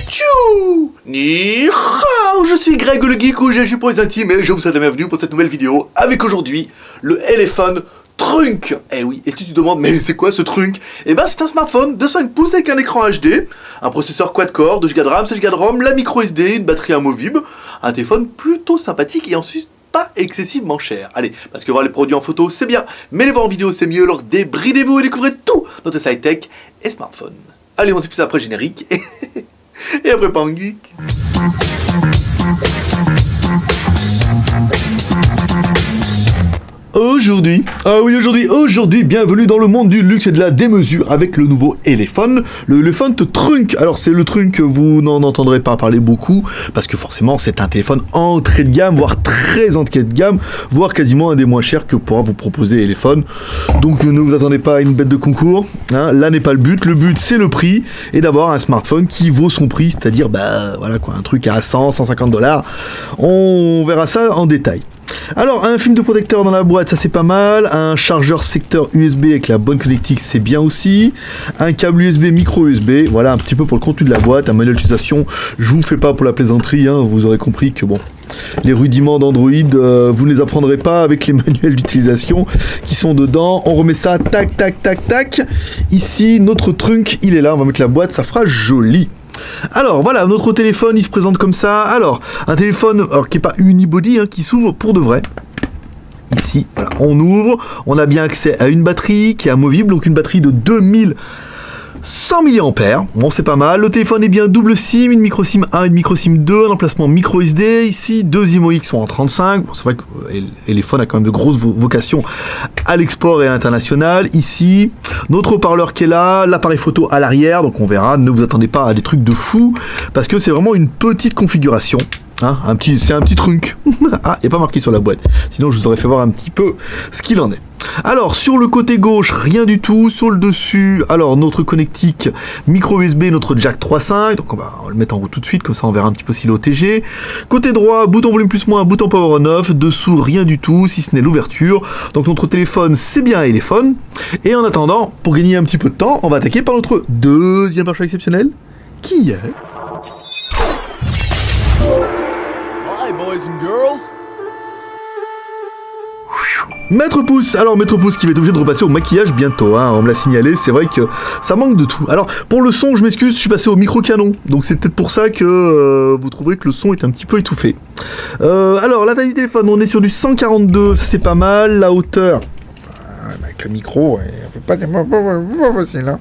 Tchou Ni hao, je suis Greg le Geek ou GG pour les intimes et je vous souhaite la bienvenue pour cette nouvelle vidéo avec aujourd'hui le Elephone Trunk. Eh oui, et tu te demandes mais c'est quoi ce Trunk? Eh ben c'est un smartphone de 5 pouces avec un écran HD, un processeur quad-core, 2 Go de RAM, 16 Go de ROM, la micro SD, une batterie amovible, un téléphone plutôt sympathique et ensuite pas excessivement cher. Allez, parce que voir les produits en photo c'est bien, mais les voir en vidéo c'est mieux, alors débridez-vous et découvrez tout notre site tech et smartphone. Allez, on se plus après générique et après Pan Geek. Aujourd'hui, bienvenue dans le monde du luxe et de la démesure avec le nouveau Elephone, le Elephone Trunk. Alors c'est le Trunk, vous n'en entendrez pas parler beaucoup, parce que forcément c'est un téléphone entrée de gamme, voire très entrée de gamme, voire quasiment un des moins chers que pourra vous proposer Elephone. Donc ne vous attendez pas à une bête de concours, hein. Là n'est pas le but c'est le prix, et d'avoir un smartphone qui vaut son prix, c'est-à-dire bah voilà quoi, un truc à 100-150 $. On verra ça en détail. Alors, un film de protecteur dans la boîte, ça c'est pas mal. Un chargeur secteur USB avec la bonne connectique, c'est bien aussi. Un câble USB, micro USB. Voilà un petit peu pour le contenu de la boîte. Un manuel d'utilisation, je vous fais pas pour la plaisanterie, hein. Vous aurez compris que bon, les rudiments d'Android, vous ne les apprendrez pas avec les manuels d'utilisation qui sont dedans. On remet ça, tac, tac, tac, tac. Ici, notre Trunk, il est là. On va mettre la boîte, ça fera joli. Alors voilà, notre téléphone il se présente comme ça. Alors, un téléphone qui n'est pas unibody, hein, qui s'ouvre pour de vrai. Ici, voilà, on ouvre, on a bien accès à une batterie qui est amovible, donc une batterie de 2100 mAh, bon c'est pas mal. Le téléphone est bien double SIM, une micro SIM 1 et une micro SIM 2, un emplacement micro SD, ici deux IMOI sont en 35, bon, c'est vrai que Elephone a quand même de grosses vocations à l'export et à l'international. Ici, notre haut-parleur qui est là, l'appareil photo à l'arrière, donc on verra, ne vous attendez pas à des trucs de fou, parce que c'est vraiment une petite configuration. Hein, c'est un petit Trunk. Ah, il n'est pas marqué sur la boîte, sinon je vous aurais fait voir un petit peu ce qu'il en est. Alors, sur le côté gauche, rien du tout. Sur le dessus, alors, notre connectique micro USB, notre jack 3.5. Donc, on va le mettre en route tout de suite, comme ça on verra un petit peu s'il est OTG. Côté droit, bouton volume plus moins, bouton power on off. Dessous, rien du tout, si ce n'est l'ouverture. Donc, notre téléphone, c'est bien un Elephone. Et en attendant, pour gagner un petit peu de temps, on va attaquer par notre deuxième marché exceptionnel, qui est... Hi, boys and girls. Maître Pouce, alors Maître Pouce qui va être obligé de repasser au maquillage bientôt, hein, on me l'a signalé, c'est vrai que ça manque de tout. Alors pour le son, je m'excuse, je suis passé au micro canon, donc c'est peut-être pour ça que vous trouverez que le son est un petit peu étouffé. Alors la taille du téléphone, on est sur du 142, ça c'est pas mal, la hauteur, avec le micro, c'est pas facile, hein.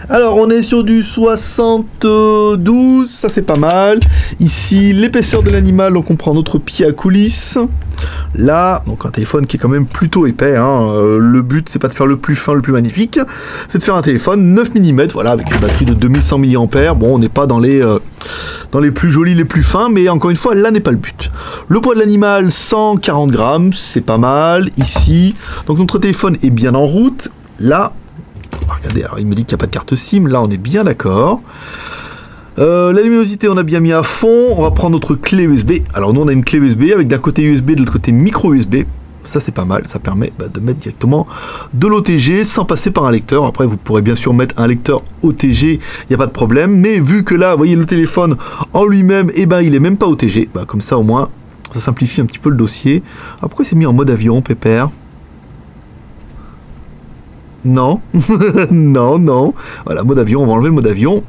Alors on est sur du 72, ça c'est pas mal. Ici l'épaisseur de l'animal, donc on prend notre pied à coulisse. Là, donc un téléphone qui est quand même plutôt épais, hein. Le but c'est pas de faire le plus fin, le plus magnifique, c'est de faire un téléphone 9 mm, voilà, avec une batterie de 2100 mAh. Bon, on n'est pas dans les plus jolis, les plus fins, mais encore une fois, là n'est pas le but. Le poids de l'animal, 140 grammes, c'est pas mal. Ici, donc notre téléphone est bien en route. Là, regardez, alors il me dit qu'il n'y a pas de carte SIM, là on est bien d'accord. La luminosité on a bien mis à fond, on va prendre notre clé USB. Alors nous on a une clé USB avec d'un côté USB, de l'autre côté micro USB. Ça c'est pas mal, ça permet de mettre directement de l'OTG sans passer par un lecteur. Après vous pourrez bien sûr mettre un lecteur OTG, il n'y a pas de problème. Mais vu que là, vous voyez le téléphone en lui-même, et ben il est même pas OTG. Bah, comme ça au moins, ça simplifie un petit peu le dossier. Alors pourquoi c'est mis en mode avion, pépère ? Non, non. Voilà, mode avion, on va enlever le mode avion.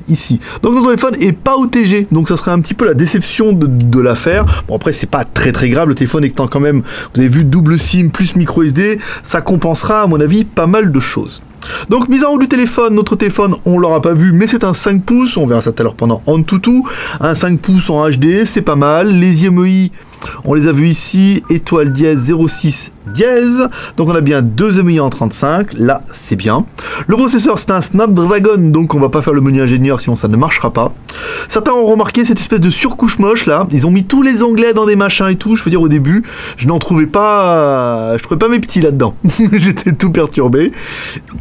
Ici. Donc notre téléphone est pas OTG, donc ça serait un petit peu la déception de l'affaire. Bon après c'est pas très grave, le téléphone étant quand même, vous avez vu, double SIM plus micro SD, ça compensera à mon avis pas mal de choses. Donc mise en route du téléphone, notre téléphone on l'aura pas vu mais c'est un 5 pouces, on verra ça tout à l'heure pendant Antutu, un 5 pouces en HD, c'est pas mal, les IMEI on les a vus ici, étoile dièse 06 dièse, donc on a bien deux IMEI en 35, là c'est bien. Le processeur c'est un Snapdragon, donc on va pas faire le menu ingénieur sinon ça ne marchera pas. Certains ont remarqué cette espèce de surcouche moche là, ils ont mis tous les onglets dans des machins et tout, je veux dire au début, je n'en trouvais pas, je trouvais pas mes petits là-dedans, j'étais tout perturbé.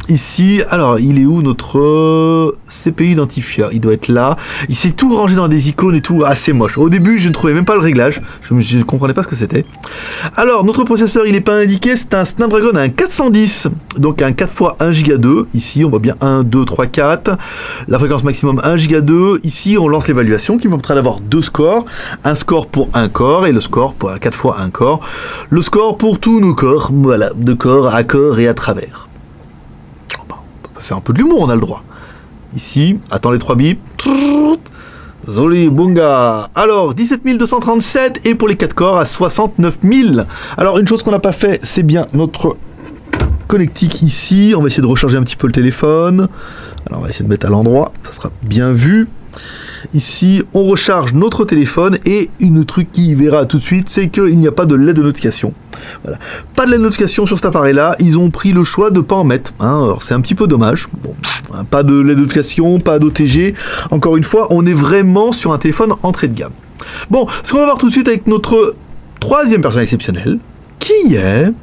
Ici, alors il est où notre CPU identifieur, il doit être là. Il s'est tout rangé dans des icônes et tout, assez moche. Au début, je ne trouvais même pas le réglage, je ne comprenais pas ce que c'était. Alors, notre processeur, il n'est pas indiqué, c'est un Snapdragon à un 410, donc un 4 x 1 Go 2. Ici, on voit bien 1, 2, 3, 4. La fréquence maximum 1 Go 2. Ici, on lance l'évaluation qui me permettra d'avoir deux scores. Un score pour un corps et le score pour 4 x 1 corps. Le score pour tous nos corps, voilà, de corps à corps et à travers. Bon, on peut faire un peu de l'humour, on a le droit. Ici, attends les 3 bips. Zoli Bunga. Alors, 17 237 et pour les 4 corps à 69 000. Alors, une chose qu'on n'a pas fait, c'est bien notre connectique ici. On va essayer de recharger un petit peu le téléphone. Alors, on va essayer de mettre à l'endroit. Ça sera bien vu. Ici, on recharge notre téléphone et une truc qui verra tout de suite, c'est qu'il n'y a pas de LED de notification. Voilà. Pas de LED de notification sur cet appareil-là. Ils ont pris le choix de ne pas en mettre. Hein. Alors, c'est un petit peu dommage. Bon, hein, pas de LED de notification, pas d'OTG. Encore une fois, on est vraiment sur un téléphone entrée de gamme. Bon, ce qu'on va voir tout de suite avec notre troisième personne exceptionnelle, qui est...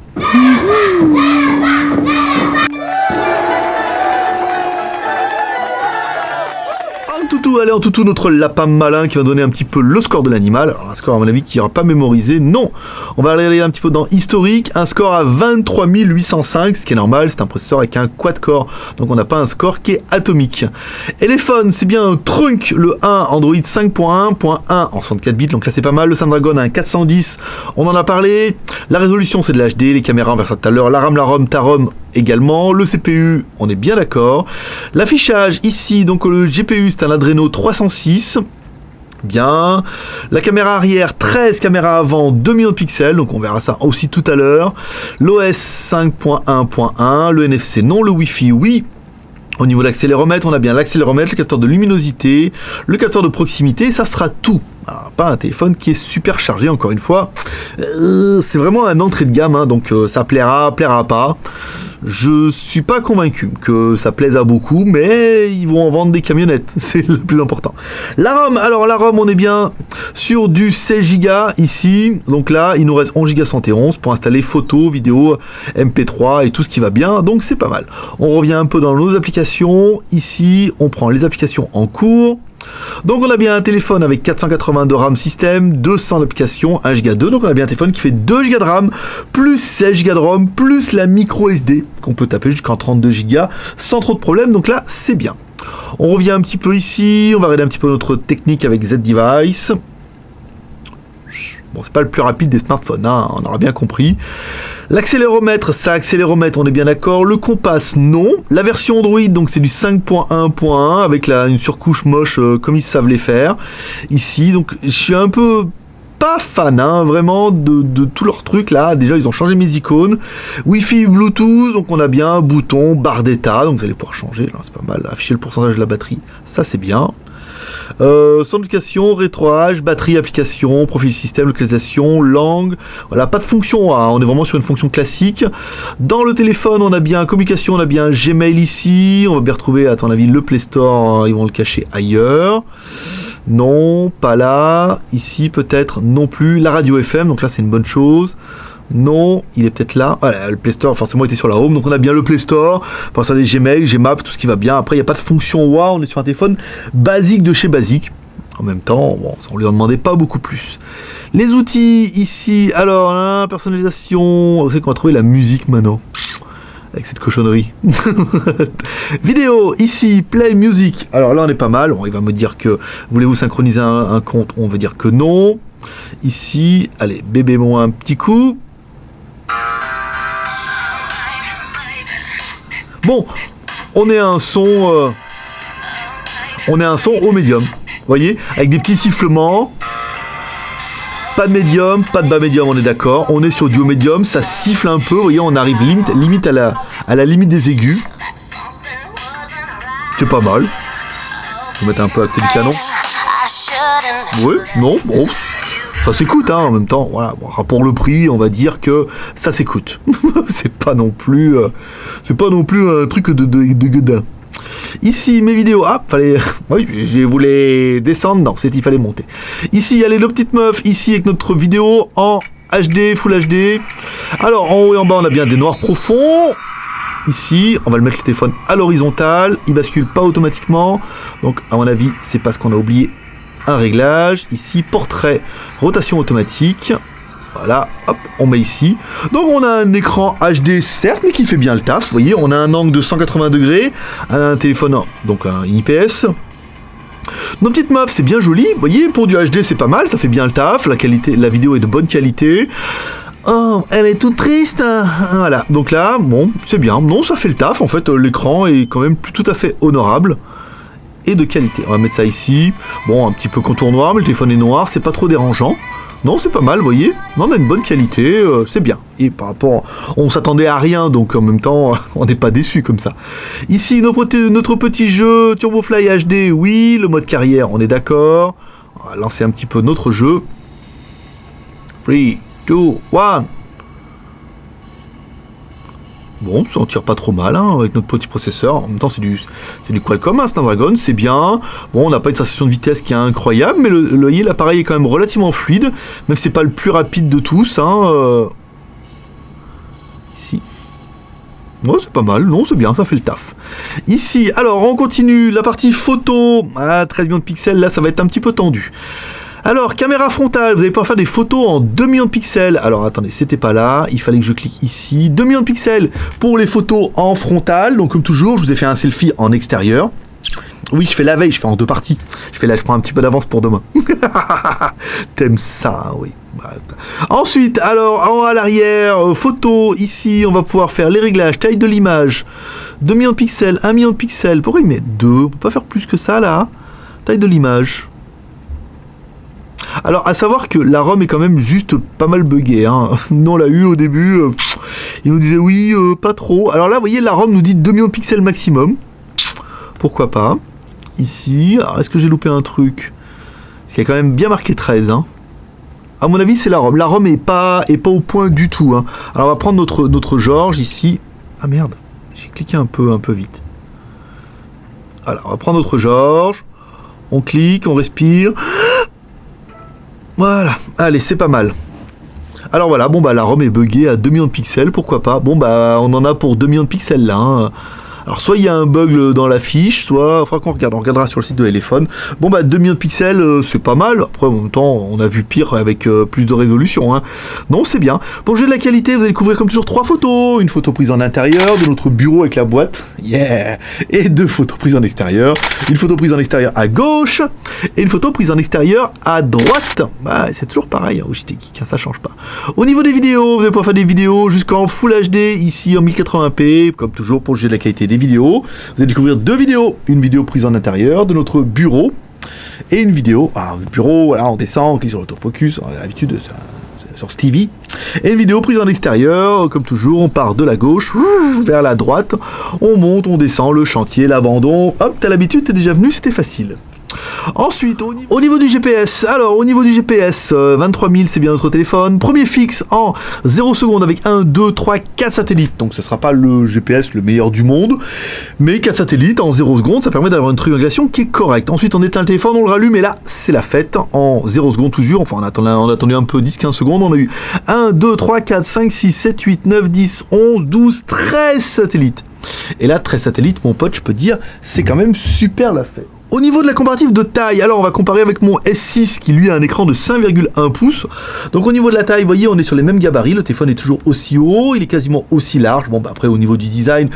Allez, en toutou, notre lapin malin qui va donner un petit peu le score de l'animal. Alors, un score, à mon avis, qui n'ira pas mémorisé. Non, on va aller un petit peu dans historique. Un score à 23 805, ce qui est normal. C'est un processeur avec un quad-core. Donc, on n'a pas un score qui est atomique. Elephone, c'est bien un trunk, le 1, Android 5.1.1 en 64 bits. Donc là, c'est pas mal. Le Snapdragon a un 410. On en a parlé. La résolution, c'est de l'HD. Les caméras, on verra ça tout à l'heure. La RAM, la ROM, ta ROM également. Le CPU, on est bien d'accord. L'affichage, ici, donc le GPU, c'est un Adreno 306. Bien. La caméra arrière, 13 caméras avant, 2 millions de pixels. Donc on verra ça aussi tout à l'heure. L'OS 5.1.1. Le NFC, non. Le Wi-Fi, oui. Au niveau de l'accéléromètre, on a bien l'accéléromètre, le capteur de luminosité, le capteur de proximité, ça sera tout. Alors, pas un téléphone qui est super chargé, encore une fois. C'est vraiment un entrée de gamme, hein, donc ça plaira pas. Je suis pas convaincu que ça plaise à beaucoup, mais ils vont en vendre des camionnettes, c'est le plus important. La ROM, alors la ROM, on est bien sur du 16 Go ici. Donc là, il nous reste 11 Go 71 pour installer photos, vidéos, MP3 et tout ce qui va bien, donc c'est pas mal. On revient un peu dans nos applications. Ici, on prend les applications en cours. Donc on a bien un téléphone avec 480 de RAM système, 200 d'applications, 1 Go 2, donc on a bien un téléphone qui fait 2 Go de RAM, plus 16 Go de ROM, plus la micro SD, qu'on peut taper jusqu'en 32 Go, sans trop de problèmes, donc là c'est bien. On revient un petit peu ici, on va regarder un petit peu notre technique avec Z-Device. Bon, c'est pas le plus rapide des smartphones, hein, on aura bien compris. L'accéléromètre, ça accéléromètre, on est bien d'accord. Le compass, non. La version Android, donc c'est du 5.1.1 avec une surcouche moche comme ils savent les faire. Ici, donc je suis un peu pas fan, hein, vraiment, de tous leurs trucs là. Déjà, ils ont changé mes icônes. Wi-Fi, Bluetooth, donc on a bien un bouton, barre d'état, donc vous allez pouvoir changer. C'est pas mal. Afficher le pourcentage de la batterie, ça c'est bien. Sans notification, rétroage, batterie, application, profil système, localisation, langue. Voilà, pas de fonction, hein, on est vraiment sur une fonction classique. Dans le téléphone, on a bien communication, on a bien Gmail ici. On va bien retrouver, à ton avis, le Play Store, ils vont le cacher ailleurs. Non, pas là. Ici, peut-être non plus. La radio FM, donc là, c'est une bonne chose. Non, il est peut-être là. Voilà, le Play Store forcément était sur la Home, donc on a bien le Play Store. Pour ça, les Gmail, Gmap, tout ce qui va bien. Après, il n'y a pas de fonction waouh, on est sur un téléphone basique de chez basique. En même temps, bon, on lui en demandait pas beaucoup plus. Les outils ici, alors, hein, personnalisation. Vous savez qu'on va trouver la musique maintenant. Avec cette cochonnerie. Vidéo, ici, Play Music. Alors là, on est pas mal. Bon, il va me dire que voulez-vous synchroniser un compte? On va dire que non. Ici, allez, bébé moi un petit coup. Bon, on est à un son au médium, vous voyez, avec des petits sifflements. Pas de médium, pas de bas médium, on est d'accord. On est sur du haut médium, ça siffle un peu, vous voyez, on arrive limite à la limite des aigus. C'est pas mal. Je vais mettre un peu à côté du canon. Oui, non, bon. Ça s'écoute, hein, en même temps. Voilà. Bon, pour le prix, on va dire que ça s'écoute. c'est pas non plus un truc de gueudin. Ici, mes vidéos. Ah, fallait. Oui, je voulais descendre. Non, il fallait monter. Ici, il y a les petites meufs. Ici, avec notre vidéo en HD, Full HD. Alors, en haut et en bas, on a bien des noirs profonds. ici, on va le mettre le téléphone à l'horizontale, il bascule pas automatiquement, donc à mon avis c'est parce qu'on a oublié un réglage. Ici, portrait, rotation automatique, voilà, hop, on met ici. Donc on a un écran HD certes, mais qui fait bien le taf, vous voyez, on a un angle de 180 degrés, un téléphone, donc un IPS. Nos petites meufs, c'est bien joli, vous voyez, pour du HD c'est pas mal, ça fait bien le taf, la qualité, la vidéo est de bonne qualité. Oh, elle est toute triste. Voilà, donc là, bon, c'est bien. Non, ça fait le taf, en fait, l'écran est quand même tout à fait honorable et de qualité. On va mettre ça ici. Bon, un petit peu contour noir, mais le téléphone est noir, c'est pas trop dérangeant. Non, c'est pas mal, vous voyez. Non, on a une bonne qualité, c'est bien. Et par rapport, on s'attendait à rien, donc en même temps, on n'est pas déçu comme ça. Ici, notre petit jeu TurboFly HD, oui, le mode carrière, on est d'accord. On va lancer un petit peu notre jeu. 3, 2, 1. Bon, ça en tire pas trop mal hein, avec notre petit processeur. En même temps, c'est du Qualcomm, hein, Snapdragon, c'est bien. Bon, on n'a pas une sensation de vitesse qui est incroyable, mais l'appareil est quand même relativement fluide, même si c'est pas le plus rapide de tous. Hein, Ici. Oh, c'est pas mal, non, c'est bien, ça fait le taf. Ici, alors, on continue la partie photo. Ah, 13 millions de pixels, là, ça va être un petit peu tendu. Alors, caméra frontale, vous allez pouvoir faire des photos en 2 millions de pixels. Alors, attendez, c'était pas là, il fallait que je clique ici. 2 millions de pixels pour les photos en frontale. Donc, comme toujours, je vous ai fait un selfie en extérieur. Oui, je fais la veille, je fais en deux parties. Je prends un petit peu d'avance pour demain. T'aimes ça, oui. Ensuite, alors, à l'arrière, photo, ici, on va pouvoir faire les réglages, taille de l'image. 2 millions de pixels, 1 million de pixels. Pourquoi il met 2? On peut pas faire plus que ça, là. Taille de l'image. Alors, à savoir que la ROM est quand même juste pas mal buggée. Hein. Nous, on l'a eu au début. Il nous disait oui, pas trop. Alors là, vous voyez, la ROM nous dit 2 millions de pixels maximum. Pourquoi pas. Ici, alors est-ce que j'ai loupé un truc? Parce qu'il y a quand même bien marqué 13. Hein. À mon avis, c'est la ROM. La ROM est pas au point du tout. Hein. Alors, on va prendre notre George ici. Ah merde, j'ai cliqué un peu vite. Voilà, on va prendre notre George. On clique, on respire. Voilà, allez, c'est pas mal. Alors voilà, bon bah la ROM est buggée à 2 millions de pixels, pourquoi pas. Bon bah on en a pour 2 millions de pixels là. Hein. Alors soit il y a un bug dans la fiche, soit il faudra qu'on regarde, on regardera sur le site de Elephone. Bon bah 2 millions de pixels, c'est pas mal. Après en même temps, on a vu pire avec plus de résolution. Hein. Non, c'est bien. Pour le jeu de la qualité, vous allez découvrir comme toujours 3 photos. Une photo prise en intérieur de notre bureau avec la boîte. Yeah. Et 2 photos prises en extérieur. Une photo prise en extérieur à gauche et une photo prise en extérieur à droite. Bah, c'est toujours pareil au JT Geek, ça change pas. Au niveau des vidéos, vous allez pouvoir faire des vidéos jusqu'en Full HD, ici en 1080p, comme toujours pour le jeu de la qualité des vidéos. Vous allez découvrir 2 vidéos, une vidéo prise en intérieur de notre bureau et une vidéo, alors le bureau, voilà, on descend, on clique sur l'autofocus, on a l'habitude sur Stevie, et une vidéo prise en extérieur, comme toujours, on part de la gauche vers la droite, on monte, on descend, le chantier, l'abandon, hop, t'as l'habitude, t'es déjà venu, c'était facile. Ensuite, au niveau du GPS, alors au niveau du GPS, 23 000 c'est bien notre téléphone, premier fixe en 0 secondes avec 1, 2, 3, 4 satellites, donc ce sera pas le GPS le meilleur du monde, mais 4 satellites en 0 secondes, ça permet d'avoir une triangulation qui est correcte. Ensuite on éteint le téléphone, on le rallume et là c'est la fête, en 0 secondes toujours, enfin on a attendu un peu 10-15 secondes, on a eu 1, 2, 3, 4, 5, 6, 7, 8, 9, 10, 11, 12, 13 satellites. Et là 13 satellites mon pote, je peux dire, c'est quand même super la fête. Au niveau de la comparative de taille, alors on va comparer avec mon S6 qui lui a un écran de 5,1 pouces. Donc au niveau de la taille, vous voyez, on est sur les mêmes gabarits, le téléphone est toujours aussi haut, il est quasiment aussi large. Bon bah après au niveau du design,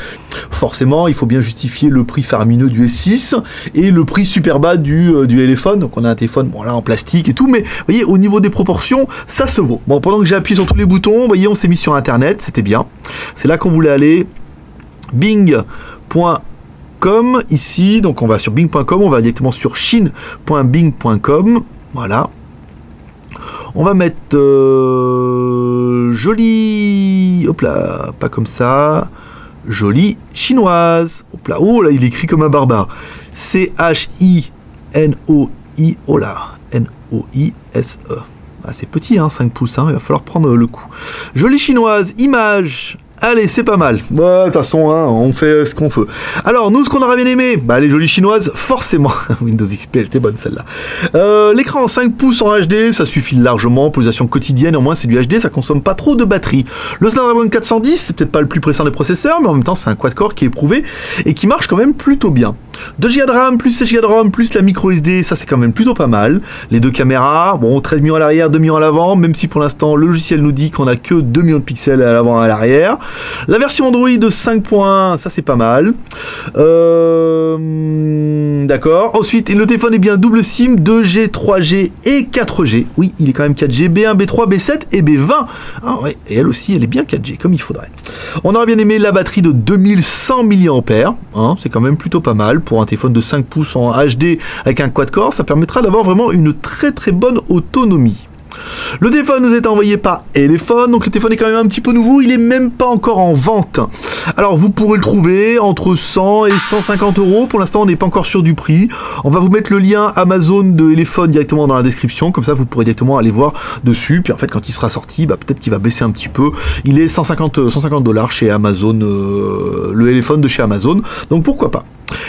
forcément il faut bien justifier le prix faramineux du S6 et le prix super bas du Elephone. Donc on a un téléphone, bon là en plastique et tout, mais vous voyez au niveau des proportions, ça se vaut. Bon, pendant que j'ai appuyé sur tous les boutons, vous voyez, on s'est mis sur internet, c'était bien. C'est là qu'on voulait aller. Bing.com ici, donc on va sur bing.com, on va directement sur chine.bing.com, voilà. On va mettre jolie, hop là, pas comme ça, jolie chinoise, hop là, oh là, il écrit comme un barbare, C-H-I-N-O-I, oh là, N-O-I-S-E. Ah, c'est petit, hein, 5 pouces, hein, il va falloir prendre le coup. Jolie chinoise, image, Allez, c'est pas mal. De toute façon, hein, on fait ce qu'on veut. Alors, nous, ce qu'on aurait bien aimé, les jolies chinoises, forcément. Windows XP, elle était bonne celle-là. L'écran en 5 pouces en HD, ça suffit largement pour l'utilisation quotidienne. Au moins, c'est du HD, ça consomme pas trop de batterie. Le Snapdragon 410, c'est peut-être pas le plus pressant des processeurs, mais en même temps, c'est un quad-core qui est éprouvé et qui marche quand même plutôt bien. 2 Go de RAM, plus 16 Go de ROM, plus la micro SD, ça c'est quand même plutôt pas mal. Les deux caméras, bon, 13 millions à l'arrière, 2 millions à l'avant, même si pour l'instant le logiciel nous dit qu'on a que 2 millions de pixels à l'avant et à l'arrière. La version Android de 5.1, ça c'est pas mal. D'accord. Ensuite, le téléphone est bien double SIM, 2G, 3G et 4G. Oui, il est quand même 4G, B1, B3, B7 et B20. Ah ouais, et elle aussi, elle est bien 4G, comme il faudrait. On aurait bien aimé la batterie de 2100 mAh, hein, c'est quand même plutôt pas mal. Pour un téléphone de 5 pouces en HD avec un quad-core, ça permettra d'avoir vraiment une très très bonne autonomie. Le téléphone nous est envoyé par Elephone, donc le téléphone est quand même un petit peu nouveau, il est même pas encore en vente. Alors vous pourrez le trouver entre 100 et 150 euros, pour l'instant on n'est pas encore sûr du prix. On va vous mettre le lien Amazon de Elephone directement dans la description, comme ça vous pourrez directement aller voir dessus, puis en fait quand il sera sorti, peut-être qu'il va baisser un petit peu. Il est 150 $ chez Amazon, le Elephone de chez Amazon, donc pourquoi pas.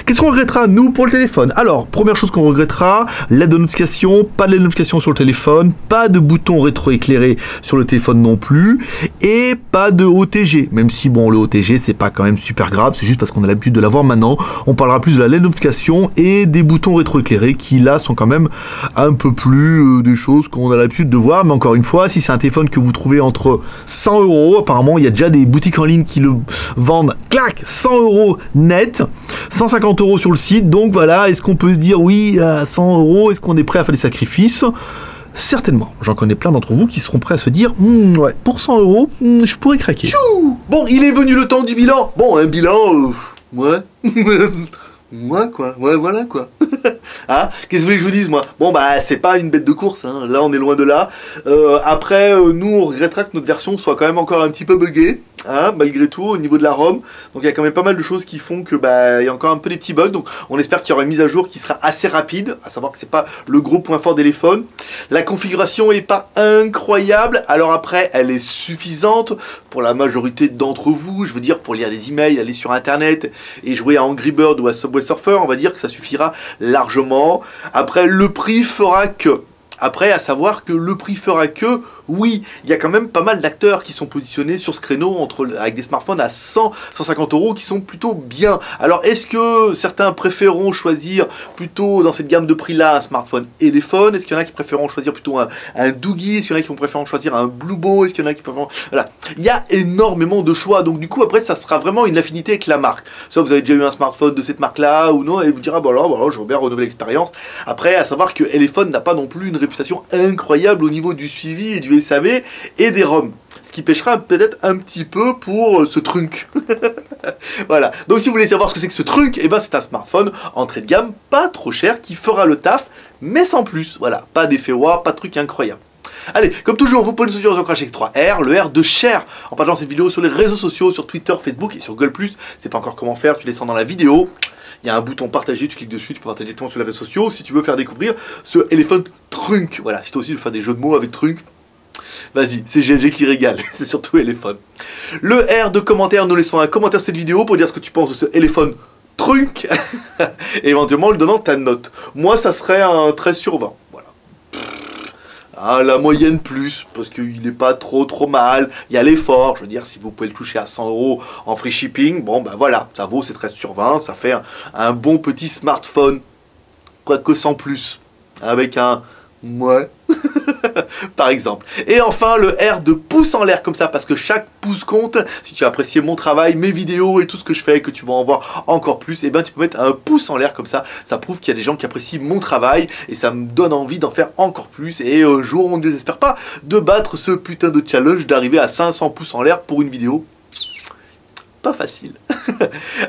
Qu'est-ce qu'on regrettera, nous, pour le téléphone? Alors, première chose qu'on regrettera, l'aide de notification, pas de notification sur le téléphone, pas de bouton rétroéclairé sur le téléphone non plus, et pas de OTG, même si, bon, le OTG, c'est pas quand même super grave, c'est juste parce qu'on a l'habitude de l'avoir maintenant. On parlera plus de la LED notification et des boutons rétroéclairés qui, là, sont quand même un peu plus des choses qu'on a l'habitude de voir, mais encore une fois, si c'est un téléphone que vous trouvez entre 100 euros, apparemment, il y a déjà des boutiques en ligne qui le vendent, clac, 100 euros net, 150 euros sur le site, donc voilà, est-ce qu'on peut se dire oui à 100 euros, est-ce qu'on est prêt à faire des sacrifices? Certainement, j'en connais plein d'entre vous qui seront prêts à se dire ouais, pour 100 euros, je pourrais craquer. Tchou, bon, il est venu le temps du bilan. Bon, un bilan, ouais. Moi quoi, ouais voilà quoi. Hein, qu'est-ce que vous voulez que je vous dise moi? Bon c'est pas une bête de course, hein. Là on est loin de là. Après nous on regrettera que notre version soit quand même encore un petit peu buggée. Hein, malgré tout au niveau de la ROM, donc il y a quand même pas mal de choses qui font que il y a encore un peu des petits bugs, donc on espère qu'il y aura une mise à jour qui sera assez rapide, à savoir que c'est pas le gros point fort d'Elephone. La configuration est pas incroyable, alors après elle est suffisante pour la majorité d'entre vous, je veux dire pour lire des emails, aller sur internet et jouer à Angry Bird ou à Subway Surfer, on va dire que ça suffira largement. Après le prix fera que... Après, à savoir que le prix fera que, oui, il y a quand même pas mal d'acteurs qui sont positionnés sur ce créneau avec des smartphones à 100, 150 euros qui sont plutôt bien. Alors, est-ce que certains préféreront choisir plutôt dans cette gamme de prix-là un smartphone Elephone? Est-ce qu'il y en a qui préféreront choisir plutôt un Doogie? Est-ce qu'il y en a qui vont préférer choisir un Bluebo? Est-ce qu'il y en a qui préféreront... Voilà. Il y a énormément de choix. Donc, du coup, après, ça sera vraiment une affinité avec la marque. Soit vous avez déjà eu un smartphone de cette marque-là ou non, et vous direz, voilà, je veux bien renouveler l'expérience. Après, à savoir que Elephone n'a pas non plus une réputation incroyable au niveau du suivi et du SAV et des ROM, ce qui pêchera peut-être un petit peu pour ce trunk. Voilà, donc si vous voulez savoir ce que c'est que ce trunk, et c'est un smartphone entrée de gamme, pas trop cher, qui fera le taf, mais sans plus. Voilà, pas d'effet wow, pas de truc incroyable. Allez, comme toujours, vous pouvez nous soutenir sur Crash avec 3R, le R de Cher, en partageant cette vidéo sur les réseaux sociaux, sur Twitter, Facebook et sur Google+. C'est pas encore comment faire, tu descends dans la vidéo. Il y a un bouton partager, tu cliques dessus, tu peux partager directement sur les réseaux sociaux si tu veux faire découvrir ce Elephone Trunk. Voilà, si toi aussi tu veux faire des jeux de mots avec Trunk, vas-y, c'est GLG qui régale, c'est surtout Elephone. Le R de commentaire, nous laissons un commentaire sur cette vidéo pour dire ce que tu penses de ce Elephone Trunk, et éventuellement en lui donnant ta note. Moi, ça serait un 13 sur 20, voilà. Ah, la moyenne plus, parce qu'il n'est pas trop mal, il y a l'effort, je veux dire, si vous pouvez le toucher à 100 euros en free shipping, bon voilà, ça vaut ces 13 sur 20, ça fait un bon petit smartphone, quoique sans plus, avec un ouais, par exemple. Et enfin, le R de pouce en l'air comme ça, parce que chaque pouce compte. Si tu as apprécié mon travail, mes vidéos et tout ce que je fais et que tu vas en voir encore plus, et tu peux mettre un pouce en l'air comme ça. Ça prouve qu'il y a des gens qui apprécient mon travail et ça me donne envie d'en faire encore plus. Et un jour, on ne désespère pas de battre ce putain de challenge, d'arriver à 500 pouces en l'air pour une vidéo. Pas facile.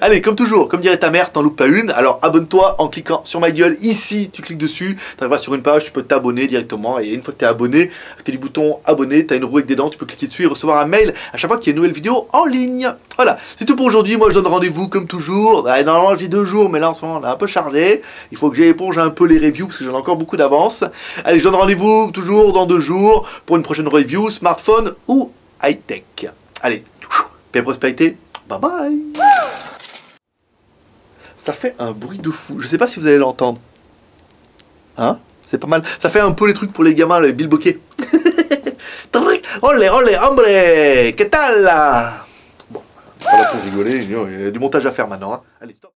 Allez, comme toujours, comme dirait ta mère, t'en loupes pas une. Alors abonne-toi en cliquant sur ma gueule. Ici, tu cliques dessus, tu arriveras sur une page, tu peux t'abonner directement. Et une fois que tu es abonné, tu as du bouton abonner, tu as une roue avec des dents, tu peux cliquer dessus et recevoir un mail à chaque fois qu'il y a une nouvelle vidéo en ligne. Voilà, c'est tout pour aujourd'hui. Moi, je donne rendez-vous comme toujours. Normalement, j'ai 2 jours, mais là en ce moment, on est un peu chargé. Il faut que j'éponge un peu les reviews parce que j'en ai encore beaucoup d'avance. Allez, je donne rendez-vous toujours dans 2 jours pour une prochaine review, smartphone ou high-tech. Allez. paix et prospérité. Bye bye. Ça fait un bruit de fou. Je sais pas si vous allez l'entendre. Hein? C'est pas mal. Ça fait un peu les trucs pour les gamins, les bilboquets. Olé, olé, hombre! Que tal là? Bon, on est pas là pour rigoler, il y a du montage à faire maintenant. Hein. Allez, stop.